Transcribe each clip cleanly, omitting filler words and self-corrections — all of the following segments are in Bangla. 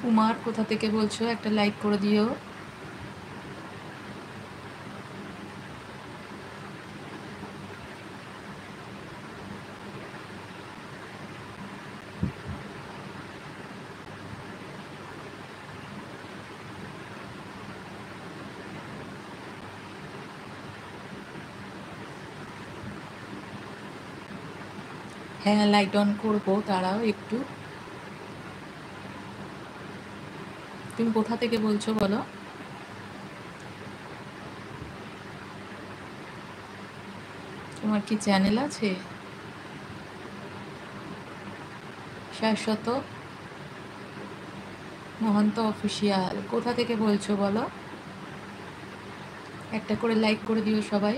কুমার কোথা থেকে বলছো? একটা লাইক করে দিও। হ্যাঁ, লাইট অন করবো, দাঁড়াও একটু। তুমি কোথা থেকে বলছো বলো? তোমার কি চ্যানেল আছে? শাশ্বত মহন্ত অফিসিয়াল কোথা থেকে বলছো বলো? একটা করে লাইক করে দিও সবাই।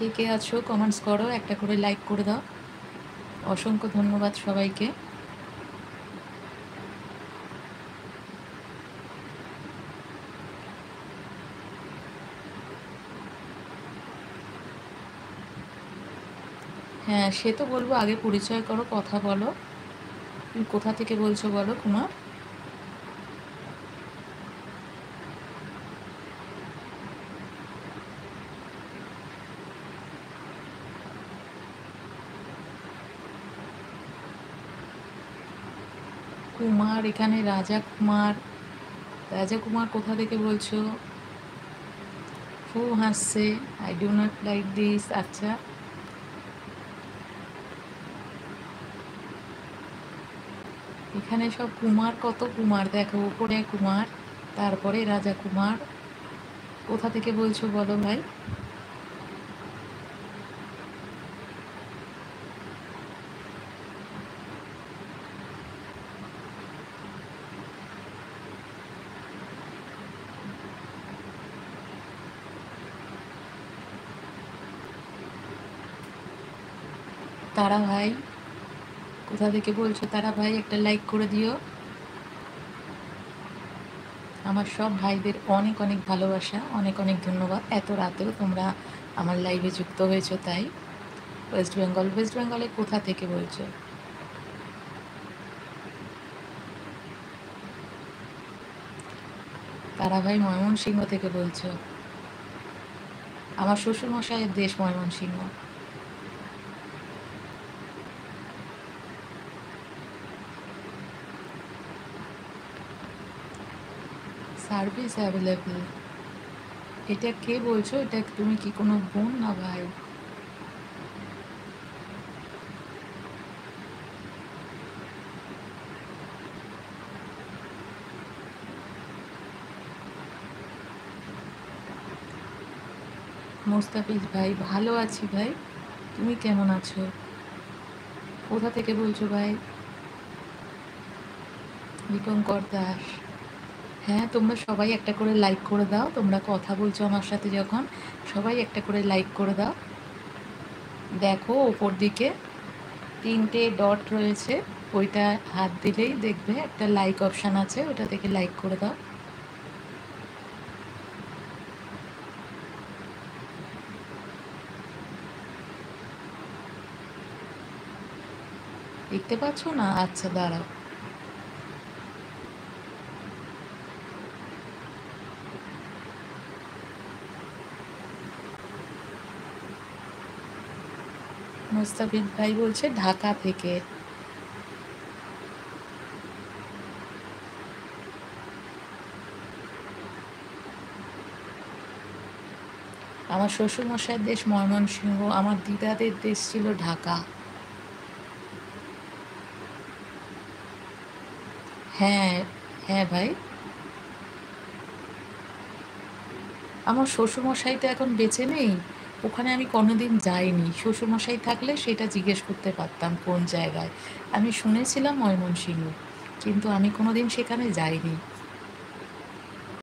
কে কে আছো কমেন্টস করো, একটা করে লাইক করে দাও। অসংখ্য ধন্যবাদ সবাইকে। হ্যাঁ, সে তো বলবো, আগে পরিচয় করো, কথা বলো। তুমি কোথা থেকে বলছো বলো কুমার? কুমার এখানে রাজা কুমার। রাজা কুমার কোথা থেকে বলছো? খুব হাসছে। I do not like this. আচ্ছা, এখানে সব কুমার, কত কুমার দেখো, উপরে কুমার, তারপরে রাজা কুমার। কোথা থেকে বলছো বলো ভাই? তারা ভাই কোথা থেকে বলছো? তারা ভাই একটা লাইক করে দিও। আমার সব ভাইদের অনেক অনেক ভালোবাসা, অনেক অনেক ধন্যবাদ। এত রাতেও তোমরা আমার লাইভে যুক্ত হয়েছো। তাই ওয়েস্ট বেঙ্গল, ওয়েস্ট বেঙ্গলে কোথা থেকে বলছো? তারা ভাই ময়মনসিংহ থেকে বলছো। আমার শ্বশুরমশাইয়ের দেশ ময়মনসিংহ। Service available. এটা কে বলছো? এটা তুমি কি কোনো বোন না ভাই? মোস্তাফিজ ভাই, ভালো আছি ভাই। তুমি কেমন আছো? কোথা থেকে বলছো ভাই? দীপঙ্কর দাস। হ্যাঁ, তোমরা সবাই একটা করে লাইক করে দাও। তোমরা কথা বলছো আমার সাথে যখন, সবাই একটা করে লাইক করে দাও। দেখো ওপর দিকে 3টে ডট রয়েছে, ওইটা হাত দিলেই দেখবে একটা লাইক অপশান আছে, ওটা থেকে লাইক করে দাও। দেখতে পাচ্ছ না? আচ্ছা, দাঁড়াও। মোস্তাফিজ ভাই বলছে ঢাকা থেকে। আমার শ্বশুরমশাইয়ের দেশ ময়মনসিংহ, আমার দিদাদের দেশ ছিল ঢাকা। হ্যাঁ, হ্যাঁ ভাই। আমার শ্বশুরমশাই তো এখন বেঁচে নেই। ওখানে আমি কোনোদিন যাইনি। শ্বশুরমশাই থাকলে সেটা জিজ্ঞেস করতে পারতাম কোন জায়গায়। আমি শুনেছিলাম ময়মনসিংহ, কিন্তু আমি কোনোদিন সেখানে যাইনি।